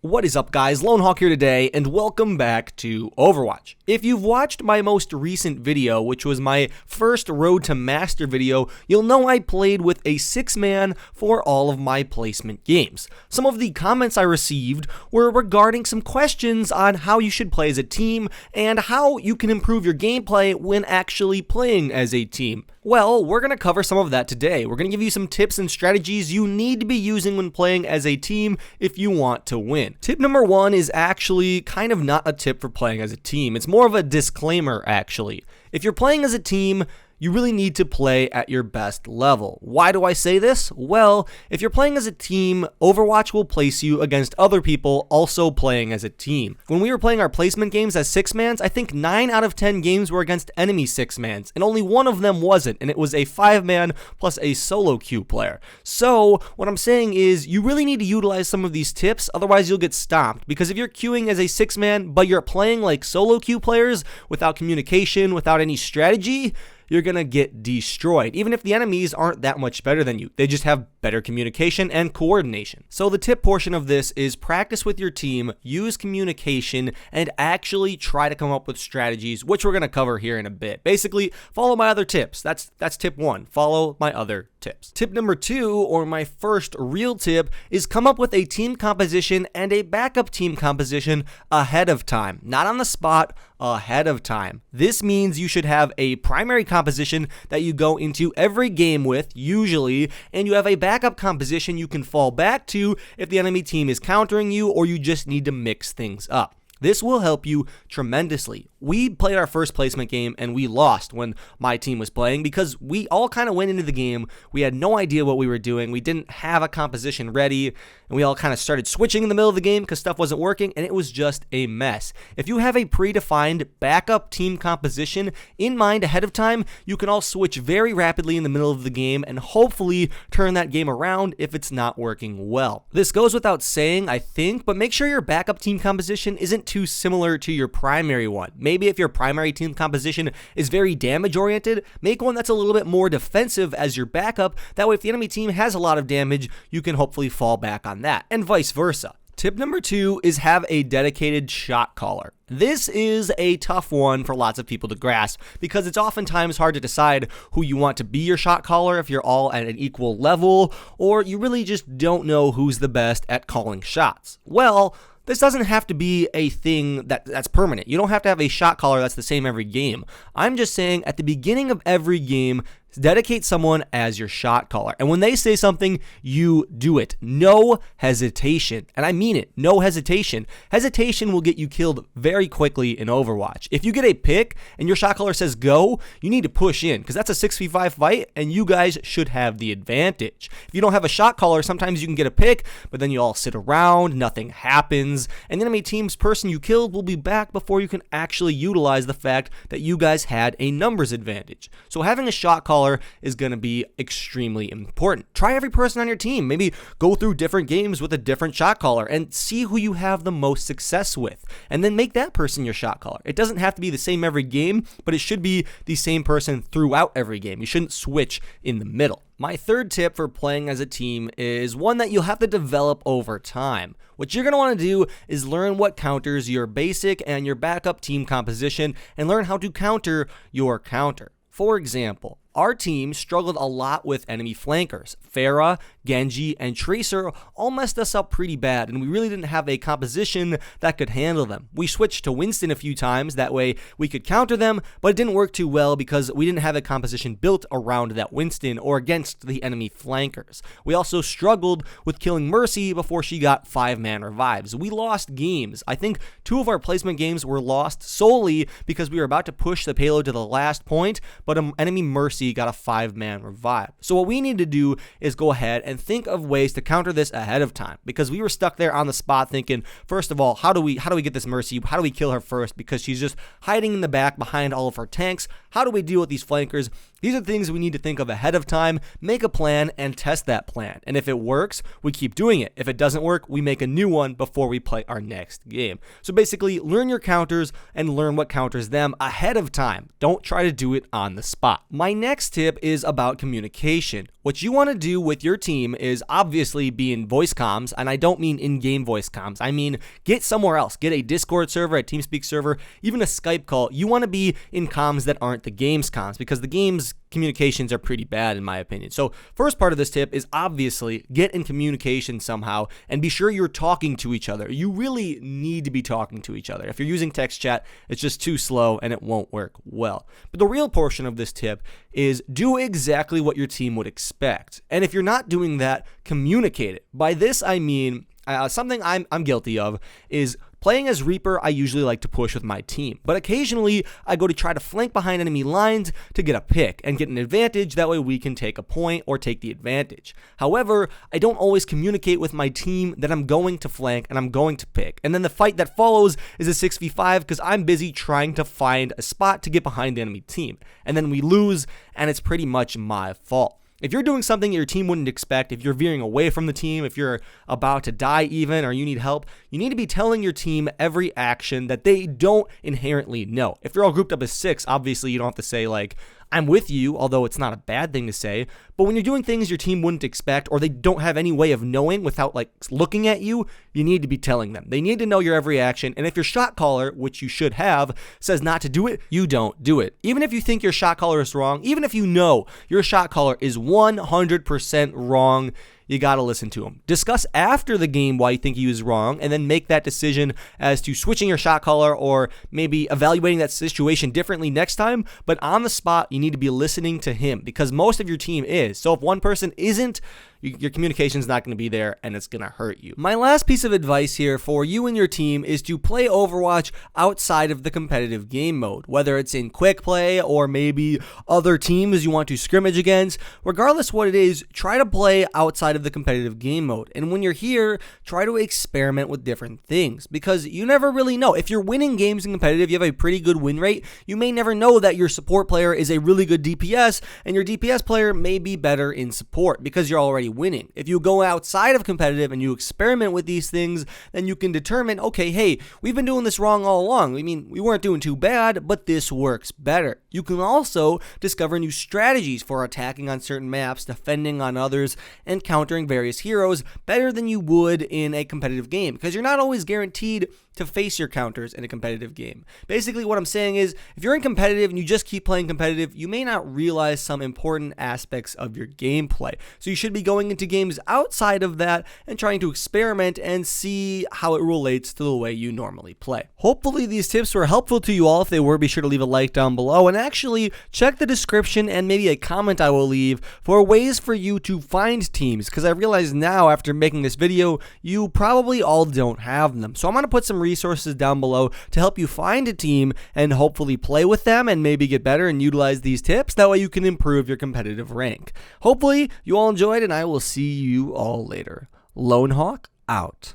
What is up, guys? Lone Hawk here today, and welcome back to Overwatch. If you've watched my most recent video, which was my first Road to Master video, you'll know I played with a 6-man for all of my placement games. Some of the comments I received were regarding some questions on how you should play as a team, and how you can improve your gameplay when actually playing as a team. Well, we're going to cover some of that today. We're going to give you some tips and strategies you need to be using when playing as a team if you want to win. Tip number 1 is actually kind of not a tip for playing as a team. It's more of a disclaimer, actually. If you're playing as a team, you really need to play at your best level. Why do I say this? Well, if you're playing as a team, Overwatch will place you against other people also playing as a team. When we were playing our placement games as 6-mans, I think 9 out of 10 games were against enemy 6-mans, and only one of them wasn't, and it was a 5-man plus a solo queue player. So, what I'm saying is, you really need to utilize some of these tips, otherwise you'll get stomped, because if you're queuing as a 6-man, but you're playing like solo queue players, without communication, without any strategy, you're gonna get destroyed, even if the enemies aren't that much better than you. They just have better communication and coordination. So the tip portion of this is practice with your team, use communication, and actually try to come up with strategies, which we're gonna cover here in a bit. Basically, follow my other tips. That's tip 1. Follow my other tips. Tip number 2, or my first real tip, is come up with a team composition and a backup team composition ahead of time. Not on the spot, ahead of time. This means you should have a primary composition that you go into every game with, usually, and you have a backup composition you can fall back to if the enemy team is countering you or you just need to mix things up. This will help you tremendously. We played our first placement game and we lost when my team was playing because we all kind of went into the game. We had no idea what we were doing. We didn't have a composition ready, and we all kind of started switching in the middle of the game because stuff wasn't working, and it was just a mess. If you have a predefined backup team composition in mind ahead of time, you can all switch very rapidly in the middle of the game and hopefully turn that game around if it's not working well. This goes without saying, I think, but make sure your backup team composition isn't too similar to your primary one. Maybe if your primary team composition is very damage oriented, make one that's a little bit more defensive as your backup. That way if the enemy team has a lot of damage, you can hopefully fall back on that, and vice versa. Tip number 2 is have a dedicated shot caller. This is a tough one for lots of people to grasp because it's oftentimes hard to decide who you want to be your shot caller if you're all at an equal level, or you really just don't know who's the best at calling shots. Well, this doesn't have to be a thing that's permanent. You don't have to have a shot caller that's the same every game. I'm just saying at the beginning of every game, dedicate someone as your shot caller. And when they say something, you do it. No hesitation. And I mean it. No hesitation. Hesitation will get you killed very quickly in Overwatch. If you get a pick and your shot caller says go, you need to push in because that's a 6v5 fight and you guys should have the advantage. If you don't have a shot caller, sometimes you can get a pick, but then you all sit around, nothing happens, and the enemy team's person you killed will be back before you can actually utilize the fact that you guys had a numbers advantage. So having a shot caller is going to be extremely important. Try every person on your team. Maybe go through different games with a different shot caller and see who you have the most success with, and then make that person your shot caller. It doesn't have to be the same every game, but it should be the same person throughout every game. You shouldn't switch in the middle. My third tip for playing as a team is one that you'll have to develop over time. What you're going to want to do is learn what counters your basic and your backup team composition and learn how to counter your counter. For example, our team struggled a lot with enemy flankers. Pharah, Genji, and Tracer all messed us up pretty bad, and we really didn't have a composition that could handle them. We switched to Winston a few times, that way we could counter them, but it didn't work too well because we didn't have a composition built around that Winston or against the enemy flankers. We also struggled with killing Mercy before she got 5-man revives. We lost games. I think 2 of our placement games were lost solely because we were about to push the payload to the last point, but an enemy Mercy got a 5-man revive. So what we need to do is go ahead and think of ways to counter this ahead of time, because we were stuck there on the spot thinking, first of all, how do we get this Mercy? How do we kill her first? Because she's just hiding in the back behind all of her tanks. How do we deal with these flankers? These are things we need to think of ahead of time, make a plan, and test that plan. And if it works, we keep doing it. If it doesn't work, we make a new one before we play our next game. So basically, learn your counters and learn what counters them ahead of time. Don't try to do it on the spot. My next next tip is about communication. What you want to do with your team is obviously be in voice comms, and I don't mean in-game voice comms. I mean get somewhere else. Get a Discord server, a TeamSpeak server, even a Skype call. You want to be in comms that aren't the game's comms, because the game's communications are pretty bad in my opinion. So first part of this tip is obviously get in communication somehow and be sure you're talking to each other. You really need to be talking to each other. If you're using text chat, it's just too slow and it won't work well. But the real portion of this tip is do exactly what your team would expect. And if you're not doing that, communicate it. By this I mean something I'm guilty of is playing as Reaper. I usually like to push with my team, but occasionally I go to try to flank behind enemy lines to get a pick and get an advantage. That way we can take a point or take the advantage. However, I don't always communicate with my team that I'm going to flank and I'm going to pick. And then the fight that follows is a 6v5 because I'm busy trying to find a spot to get behind the enemy team. And then we lose and it's pretty much my fault. If you're doing something your team wouldn't expect, if you're veering away from the team, if you're about to die even, or you need help, you need to be telling your team every action that they don't inherently know. If you're all grouped up as 6, obviously you don't have to say like, I'm with you, although it's not a bad thing to say. But when you're doing things your team wouldn't expect or they don't have any way of knowing without like looking at you, you need to be telling them. They need to know your every action. And if your shot caller, which you should have, says not to do it, you don't do it. Even if you think your shot caller is wrong, even if you know your shot caller is 100% wrong, you got to listen to him. Discuss after the game why you think he was wrong, and then make that decision as to switching your shot caller or maybe evaluating that situation differently next time. But on the spot, you need to be listening to him because most of your team is. So if one person isn't, your communication is not going to be there and it's going to hurt you. My last piece of advice here for you and your team is to play Overwatch outside of the competitive game mode, whether it's in quick play or maybe other teams you want to scrimmage against. Regardless what it is, try to play outside of the competitive game mode. And when you're here, try to experiment with different things because you never really know. If you're winning games in competitive, you have a pretty good win rate, you may never know that your support player is a really good DPS and your DPS player may be better in support because you're already winning. If you go outside of competitive and you experiment with these things, then you can determine, okay, hey, we've been doing this wrong all along. I mean, we weren't doing too bad, but this works better. You can also discover new strategies for attacking on certain maps, defending on others, and countering various heroes better than you would in a competitive game because you're not always guaranteed to face your counters in a competitive game. Basically, what I'm saying is, if you're in competitive and you just keep playing competitive, you may not realize some important aspects of your gameplay. So you should be going into games outside of that and trying to experiment and see how it relates to the way you normally play. Hopefully these tips were helpful to you all. If they were, be sure to leave a like down below and actually check the description and maybe a comment I will leave for ways for you to find teams, because I realize now after making this video, you probably all don't have them. So I'm going to put some resources down below to help you find a team and hopefully play with them and maybe get better and utilize these tips. That way you can improve your competitive rank. Hopefully you all enjoyed and I will see you all later. Lone Hawk out.